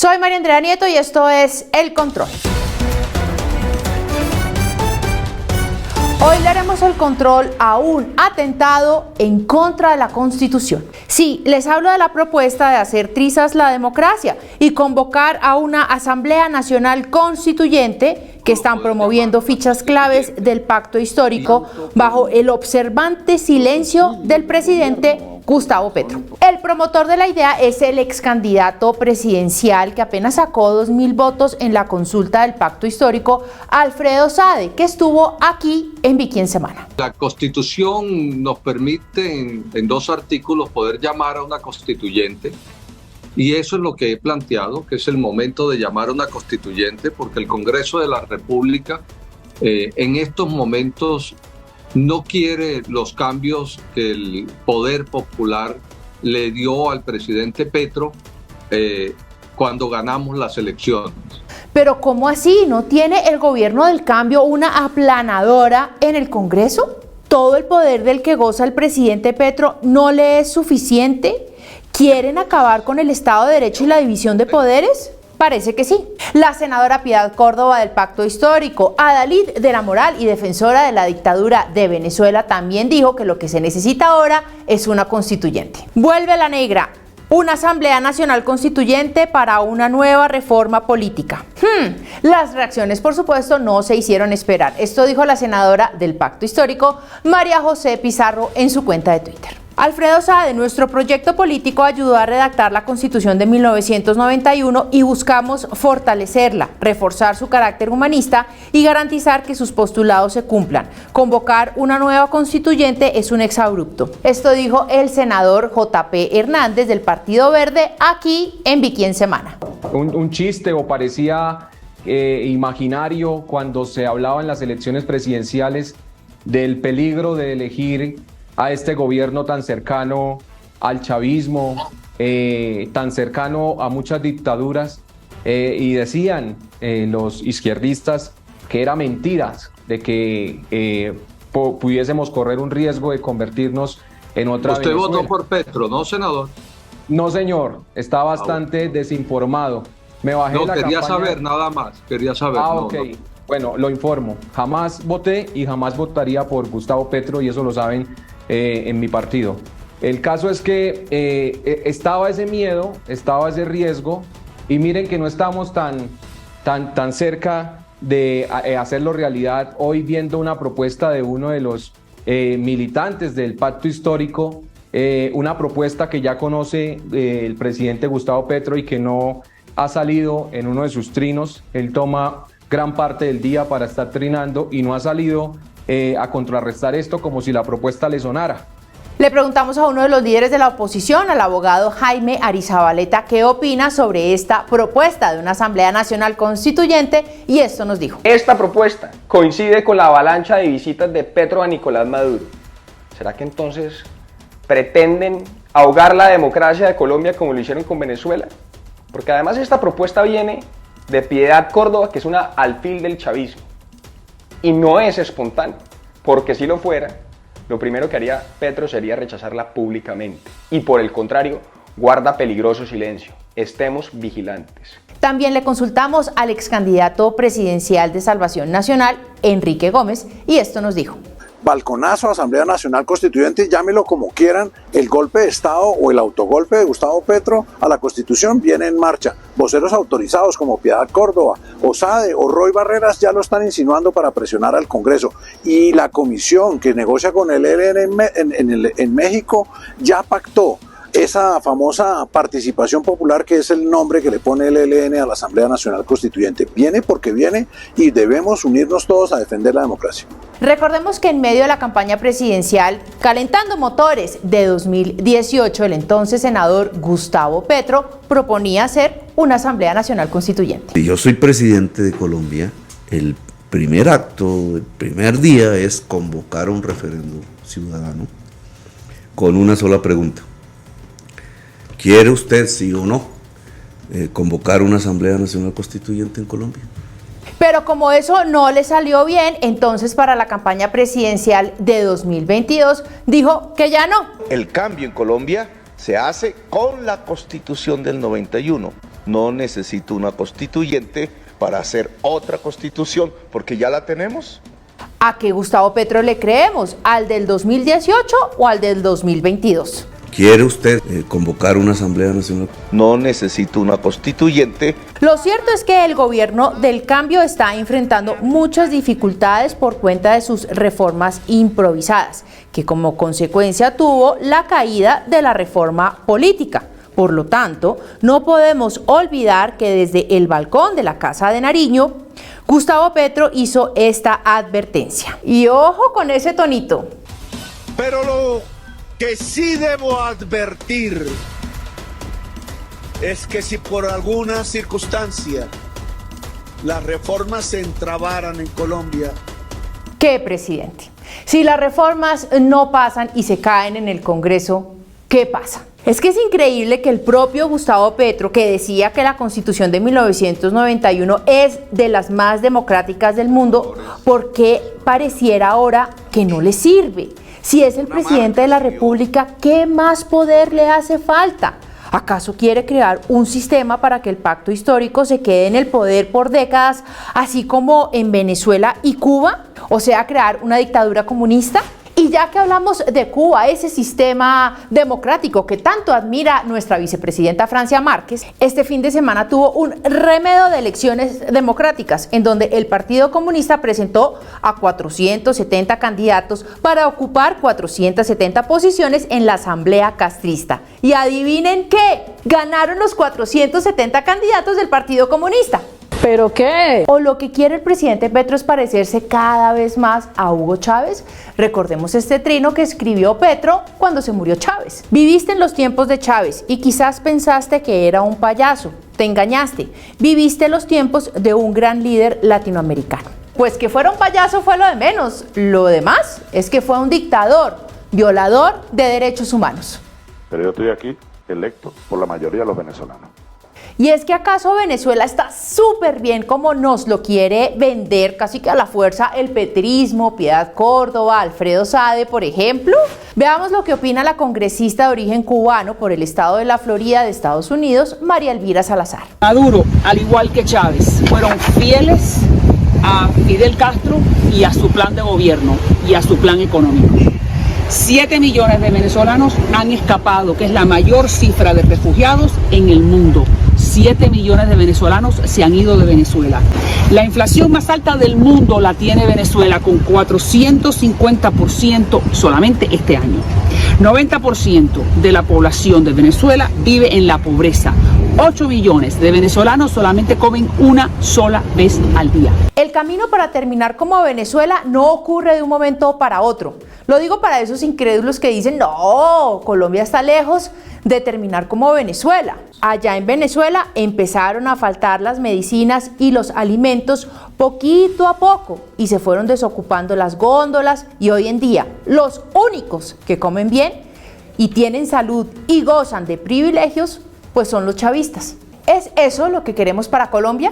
Soy María Andrea Nieto y esto es El Control. Hoy le haremos el control a un atentado en contra de la Constitución. Sí, les hablo de la propuesta de hacer trizas la democracia y convocar a una Asamblea Nacional Constituyente que están promoviendo fichas claves del pacto histórico bajo el observante silencio del presidente Gustavo Petro. El promotor de la idea es el ex candidato presidencial que apenas sacó 2.000 votos en la consulta del pacto histórico, Alfredo Sade, que estuvo aquí en Vicky en Semana. La Constitución nos permite en 2 artículos poder llamar a una constituyente, y eso es lo que he planteado, que es el momento de llamar a una constituyente, porque el Congreso de la República en estos momentos no quiere los cambios que el poder popular le dio al presidente Petro cuando ganamos las elecciones. Pero ¿cómo así? ¿No tiene el gobierno del cambio una aplanadora en el Congreso? ¿Todo el poder del que goza el presidente Petro no le es suficiente? ¿Quieren acabar con el Estado de Derecho y la división de poderes? Parece que sí. La senadora Piedad Córdoba del Pacto Histórico, adalid de la moral y defensora de la dictadura de Venezuela, también dijo que lo que se necesita ahora es una constituyente. Vuelve la negra. Una Asamblea Nacional Constituyente para una nueva reforma política. Las reacciones, por supuesto, no se hicieron esperar. Esto dijo la senadora del Pacto Histórico, María José Pizarro, en su cuenta de Twitter. Alfredo Sade, nuestro proyecto político ayudó a redactar la Constitución de 1991 y buscamos fortalecerla, reforzar su carácter humanista y garantizar que sus postulados se cumplan. Convocar una nueva constituyente es un exabrupto. Esto dijo el senador J.P. Hernández del Partido Verde aquí en Vicky en Semana. Un chiste o parecía imaginario cuando se hablaba en las elecciones presidenciales del peligro de elegir a este gobierno tan cercano al chavismo, tan cercano a muchas dictaduras, y decían los izquierdistas que era mentiras, de que pudiésemos correr un riesgo de convertirnos en otra Venezuela. ¿Usted votó por Petro, no, senador? No, señor, está bastante desinformado. Me bajé no, la quería campaña. Saber, nada más, quería saber. Ok. No. Bueno, lo informo. Jamás voté y jamás votaría por Gustavo Petro, y eso lo saben en mi partido. El caso es que estaba ese miedo, estaba ese riesgo, y miren que no estamos tan cerca de hacerlo realidad. Hoy, viendo una propuesta de uno de los militantes del pacto histórico, una propuesta que ya conoce el presidente Gustavo Petro y que no ha salido en uno de sus trinos. Él toma gran parte del día para estar trinando y no ha salido a contrarrestar esto como si la propuesta le sonara. Le preguntamos a uno de los líderes de la oposición, al abogado Jaime Arizabaleta, qué opina sobre esta propuesta de una Asamblea Nacional Constituyente, y esto nos dijo. Esta propuesta coincide con la avalancha de visitas de Petro a Nicolás Maduro. ¿Será que entonces pretenden ahogar la democracia de Colombia como lo hicieron con Venezuela? Porque además esta propuesta viene de Piedad Córdoba, que es una alfil del chavismo, y no es espontáneo, porque si lo fuera, lo primero que haría Petro sería rechazarla públicamente, y por el contrario, guarda peligroso silencio. Estemos vigilantes. También le consultamos al ex candidato presidencial de Salvación Nacional, Enrique Gómez, y esto nos dijo. Balconazo, Asamblea Nacional Constituyente, llámelo como quieran, el golpe de Estado o el autogolpe de Gustavo Petro a la Constitución viene en marcha. Voceros autorizados como Piedad Córdoba, o Sade o Roy Barreras ya lo están insinuando para presionar al Congreso. Y la comisión que negocia con el ELN en México ya pactó esa famosa participación popular, que es el nombre que le pone el ELN a la Asamblea Nacional Constituyente. Viene porque viene, y debemos unirnos todos a defender la democracia. Recordemos que en medio de la campaña presidencial, calentando motores de 2018, el entonces senador Gustavo Petro proponía hacer una Asamblea Nacional Constituyente. Si yo soy presidente de Colombia, el primer acto, el primer día es convocar un referéndum ciudadano con una sola pregunta. ¿Quiere usted, sí o no, convocar una Asamblea Nacional Constituyente en Colombia? Pero como eso no le salió bien, entonces para la campaña presidencial de 2022 dijo que ya no. El cambio en Colombia se hace con la Constitución del 91. No necesito una constituyente para hacer otra constitución, porque ya la tenemos. ¿A qué Gustavo Petro le creemos? ¿Al del 2018 o al del 2022? ¿Quiere usted convocar una Asamblea Nacional? No necesito una constituyente. Lo cierto es que el gobierno del cambio está enfrentando muchas dificultades por cuenta de sus reformas improvisadas, que como consecuencia tuvo la caída de la reforma política. Por lo tanto, no podemos olvidar que desde el balcón de la Casa de Nariño, Gustavo Petro hizo esta advertencia. Y ojo con ese tonito. Pero lo que sí debo advertir es que si por alguna circunstancia las reformas se entrabaran en Colombia... ¿Qué, presidente? Si las reformas no pasan y se caen en el Congreso, ¿qué pasa? Es que es increíble que el propio Gustavo Petro, que decía que la Constitución de 1991 es de las más democráticas del mundo, ¿por qué pareciera ahora que no le sirve? Si es el presidente de la República, ¿qué más poder le hace falta? ¿Acaso quiere crear un sistema para que el pacto histórico se quede en el poder por décadas, así como en Venezuela y Cuba? O sea, crear una dictadura comunista. Y ya que hablamos de Cuba, ese sistema democrático que tanto admira nuestra vicepresidenta Francia Márquez, este fin de semana tuvo un remedio de elecciones democráticas en donde el Partido Comunista presentó a 470 candidatos para ocupar 470 posiciones en la Asamblea Castrista. Y adivinen qué, ganaron los 470 candidatos del Partido Comunista. ¿Pero qué? O lo que quiere el presidente Petro es parecerse cada vez más a Hugo Chávez. Recordemos este trino que escribió Petro cuando se murió Chávez. Viviste en los tiempos de Chávez y quizás pensaste que era un payaso. Te engañaste. Viviste los tiempos de un gran líder latinoamericano. Pues que fuera un payaso fue lo de menos. Lo demás es que fue un dictador, violador de derechos humanos. Pero yo estoy aquí electo por la mayoría de los venezolanos. ¿Y es que acaso Venezuela está súper bien como nos lo quiere vender casi que a la fuerza el petrismo, Piedad Córdoba, Alfredo Sade, por ejemplo? Veamos lo que opina la congresista de origen cubano por el estado de la Florida de Estados Unidos, María Elvira Salazar. Maduro, al igual que Chávez, fueron fieles a Fidel Castro y a su plan de gobierno y a su plan económico. 7 millones de venezolanos han escapado, que es la mayor cifra de refugiados en el mundo. 7 millones de venezolanos se han ido de Venezuela. La inflación más alta del mundo la tiene Venezuela con 450% solamente este año. 90% de la población de Venezuela vive en la pobreza. 8 millones de venezolanos solamente comen una sola vez al día. El camino para terminar como Venezuela no ocurre de un momento para otro. Lo digo para esos incrédulos que dicen, no, Colombia está lejos de terminar como Venezuela. Allá en Venezuela empezaron a faltar las medicinas y los alimentos poquito a poco y se fueron desocupando las góndolas y hoy en día los únicos que comen bien y tienen salud y gozan de privilegios pues son los chavistas. ¿Es eso lo que queremos para Colombia?